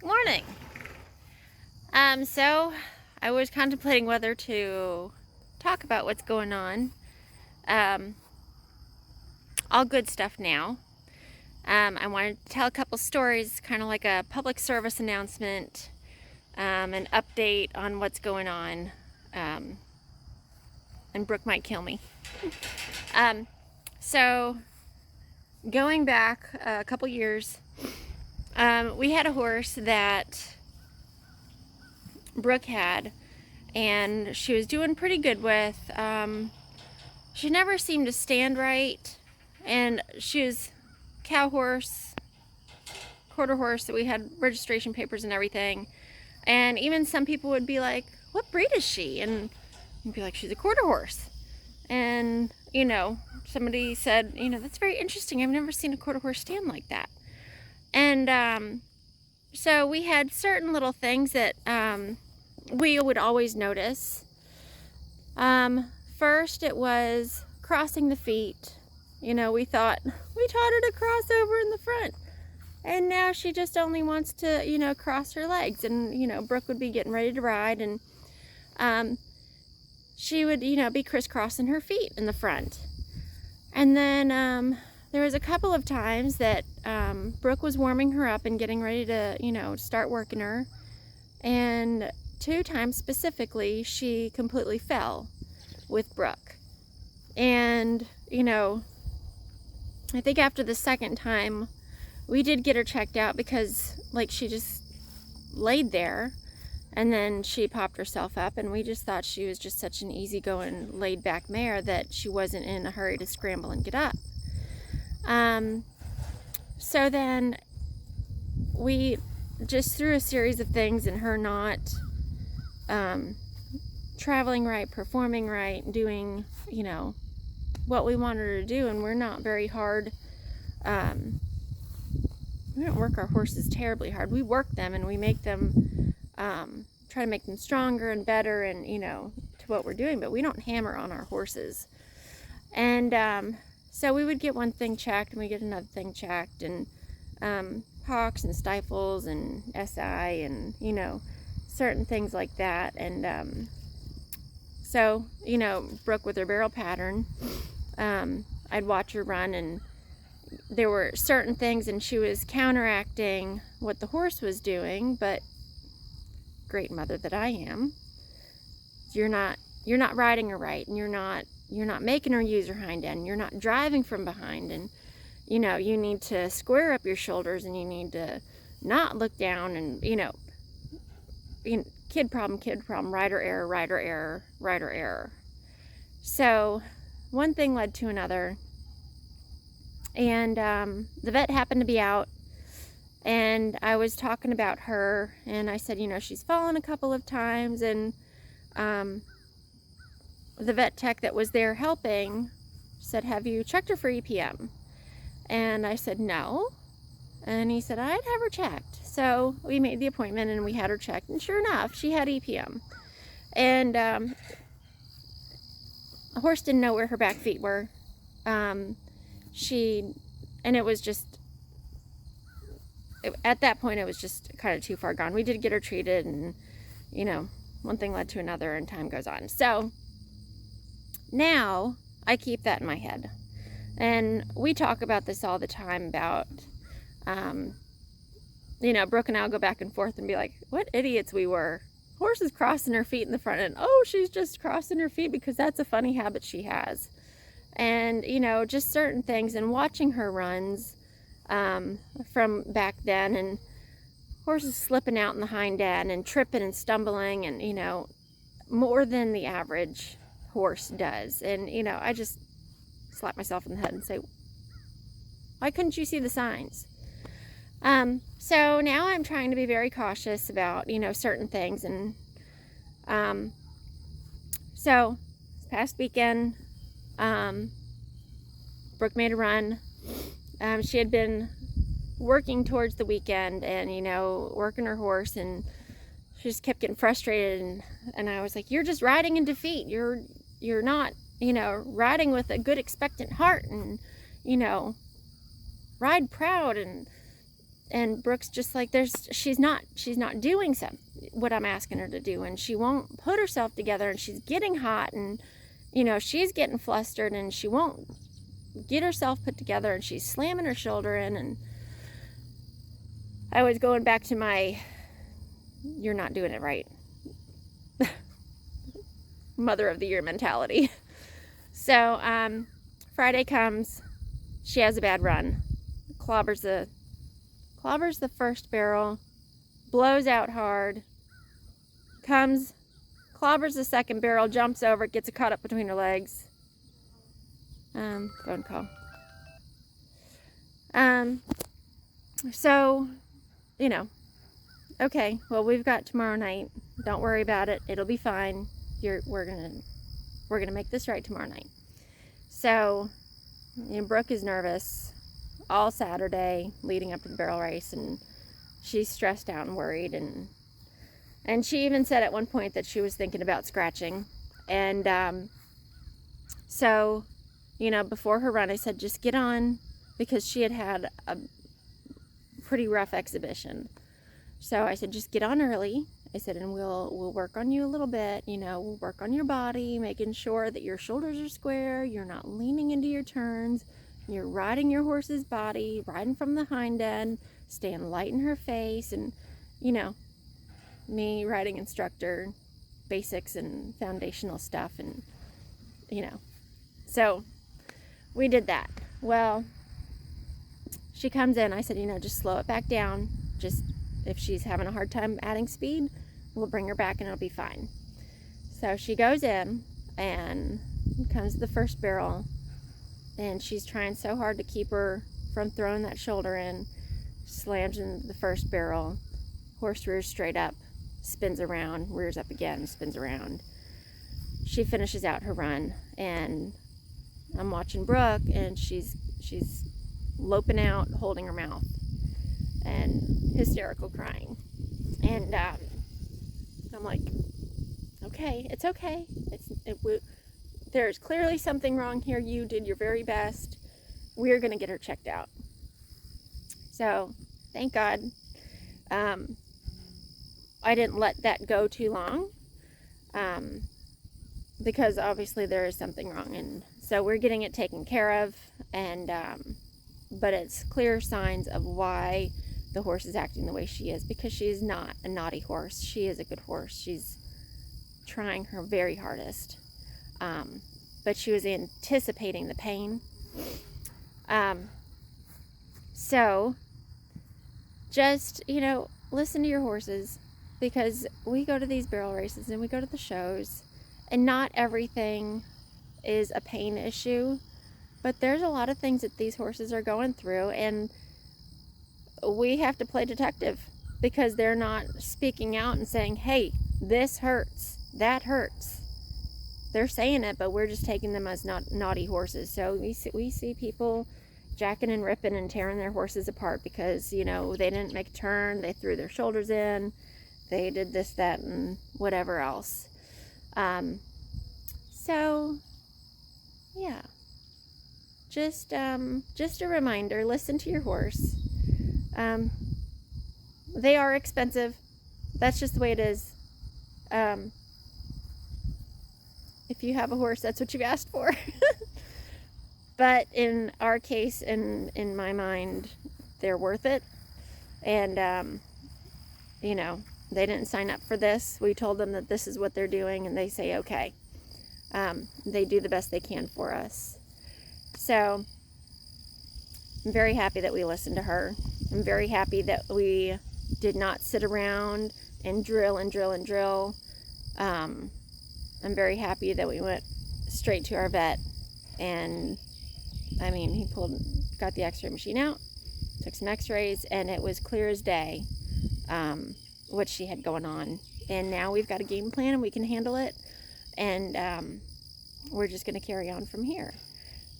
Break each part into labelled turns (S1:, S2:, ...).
S1: Morning. So I was contemplating whether to talk about what's going on. All good stuff now. I wanted to tell a couple stories, kind of like a public service announcement, an update on what's going on. And Brooke might kill me. So going back a couple years, we had a horse that Brooke had, and she was doing pretty good with. She never seemed to stand right, and she was cow horse, quarter horse, that we had registration papers and everything. And even some people would be like, "What breed is she?" And I'd be like, "She's a quarter horse." And somebody said, "That's very interesting. I've never seen a quarter horse stand like that." And so we had certain little things that we would always notice. First, it was crossing the feet. We thought we taught her to cross over in the front, and now she just only wants to, cross her legs. And Brooke would be getting ready to ride, and she would, be crisscrossing her feet in the front. And then there was a couple of times that Brooke was warming her up and getting ready to, start working her. And 2 times specifically, she completely fell with Brooke. And, I think after the second time, we did get her checked out because, she just laid there. And then she popped herself up, and we just thought she was just such an easygoing, laid-back mare that she wasn't in a hurry to scramble and get up. So then we just threw a series of things, and her not traveling right, performing right, doing, what we wanted her to do. And we're not very hard. We don't work our horses terribly hard. We work them, and we make them, try to make them stronger and better and, to what we're doing. But we don't hammer on our horses. And so we would get one thing checked, and we get another thing checked, and hocks and stifles and SI and, certain things like that. And so, Brooke with her barrel pattern, I'd watch her run, and there were certain things, and she was counteracting what the horse was doing. But great mother that I am, you're not riding her right, and you're not making her use her hind end. You're not driving from behind, and you need to square up your shoulders, and you need to not look down, and kid problem, rider error. So one thing led to another, and the vet happened to be out, and I was talking about her, and I said, she's fallen a couple of times. And the vet tech that was there helping said, "Have you checked her for EPM?" And I said, "No." And he said, "I'd have her checked." So we made the appointment, and we had her checked, and sure enough, she had EPM. And the horse didn't know where her back feet were. And it was just, at that point, it was just kind of too far gone. We did get her treated, and one thing led to another, and time goes on. So now I keep that in my head, and we talk about this all the time about Brooke and I'll go back and forth and be like, what idiots we were. Horses crossing her feet in the front, and she's just crossing her feet because that's a funny habit she has. And just certain things, and watching her runs from back then, and horses slipping out in the hind end and tripping and stumbling, and more than the average horse does. And I just slap myself in the head and say, why couldn't you see the signs? So now I'm trying to be very cautious about certain things. And so this past weekend, Brooke made a run. She had been working towards the weekend, and working her horse, and she just kept getting frustrated, and I was like, "You're just riding in defeat. You're not riding with a good expectant heart, and ride proud." And And Brooke's just like, she's not doing what I'm asking her to do, and she won't put herself together, and she's getting hot, and she's getting flustered, and she won't get herself put together, and she's slamming her shoulder in. And I was going back to my, you're not doing it right, mother of the year mentality. So Friday comes, she has a bad run, clobbers the first barrel, blows out hard, comes, clobbers the second barrel, jumps over it, gets a cut up between her legs. Phone call. So, okay, well, we've got tomorrow night. Don't worry about it. It'll be fine. We're gonna make this right tomorrow night. So, Brooke is nervous all Saturday leading up to the barrel race, and she's stressed out and worried, and she even said at one point that she was thinking about scratching. And so, before her run, I said, just get on, because she had a pretty rough exhibition. So I said, just get on early. I said, and we'll work on you a little bit. We'll work on your body, making sure that your shoulders are square, you're not leaning into your turns, you're riding your horse's body, riding from the hind end, staying light in her face, and me, riding instructor, basics and foundational stuff, and so we did that. Well, she comes in, I said, just slow it back down. Just, if she's having a hard time adding speed, we'll bring her back and it'll be fine. So she goes in and comes to the first barrel, and she's trying so hard to keep her from throwing that shoulder in, slams in the first barrel, horse rears straight up, spins around, rears up again, spins around. She finishes out her run, and I'm watching Brooke, and she's loping out, holding her mouth, and hysterical crying. And I'm like, okay, it's okay. There's clearly something wrong here. You did your very best. We're going to get her checked out. So, thank God, I didn't let that go too long, because obviously there is something wrong. And so we're getting it taken care of, and but it's clear signs of why the horse is acting the way she is, because she is not a naughty horse. She is a good horse. She's trying her very hardest, but she was anticipating the pain. So just, listen to your horses, because we go to these barrel races and we go to the shows, and not everything is a pain issue, but there's a lot of things that these horses are going through, and we have to play detective, because they're not speaking out and saying, hey, this hurts, that hurts. They're saying it, but we're just taking them as naughty horses. So we see people jacking and ripping and tearing their horses apart because, they didn't make a turn, they threw their shoulders in, they did this, that, and whatever else. So, yeah. Just a reminder, listen to your horse. They are expensive. That's just the way it is. If you have a horse, that's what you asked for. But in our case, in my mind, they're worth it. And, they didn't sign up for this. We told them that this is what they're doing, and they say, okay. They do the best they can for us. So, I'm very happy that we listened to her. I'm very happy that we did not sit around and drill and drill and drill. I'm very happy that we went straight to our vet, and he got the x-ray machine out, took some x-rays, and it was clear as day what she had going on. And now we've got a game plan, and we can handle it, and we're just going to carry on from here.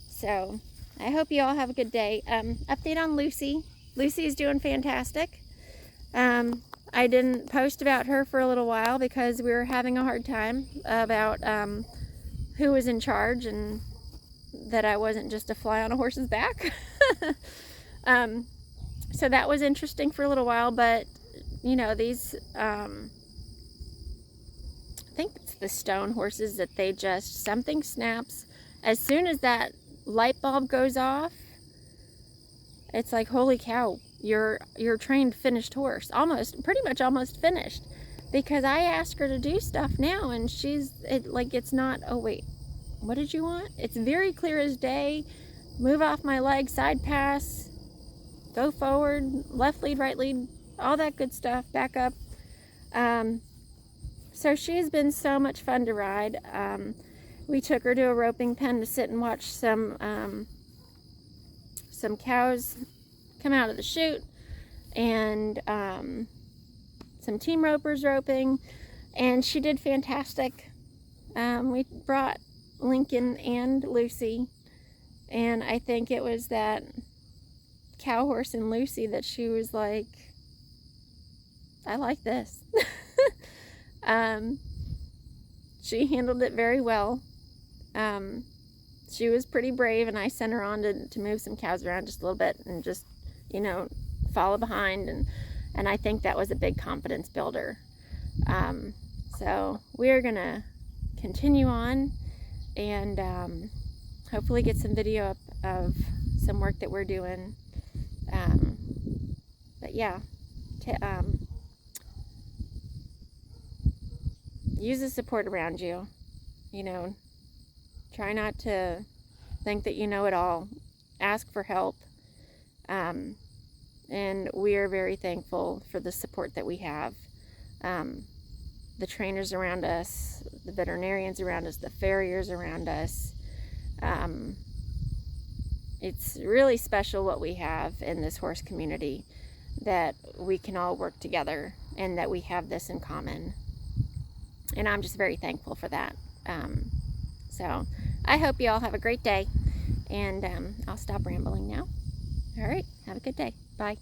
S1: So I hope you all have a good day. Update on Lucy. Lucy is doing fantastic. I didn't post about her for a little while because we were having a hard time about who was in charge, and that I wasn't just a fly on a horse's back. So that was interesting for a little while, but you know, these, I think it's the stone horses that they just, something snaps. As soon as that light bulb goes off, it's like, holy cow, you're trained finished horse. Pretty much almost finished. Because I ask her to do stuff now and it's not, oh wait, what did you want? It's very clear as day. Move off my leg, side pass, go forward, left lead, right lead, all that good stuff, back up. So she's been so much fun to ride. We took her to a roping pen to sit and watch some cows come out of the chute, and some team ropers roping, and she did fantastic. We brought Lincoln and Lucy, and I think it was that cow horse and Lucy that she was like, I like this. She handled it very well. She was pretty brave, and I sent her on to move some cows around just a little bit and just, you know, follow behind, and I think that was a big confidence builder. So we're gonna continue on and hopefully get some video up of some work that we're doing. But yeah, use the support around you. You know, try not to think that you know it all. Ask for help. And we are very thankful for the support that we have. The trainers around us, the veterinarians around us, the farriers around us. It's really special what we have in this horse community, that we can all work together and that we have this in common. And I'm just very thankful for that. So I hope you all have a great day, and I'll stop rambling now. All right, have a good day. Bye.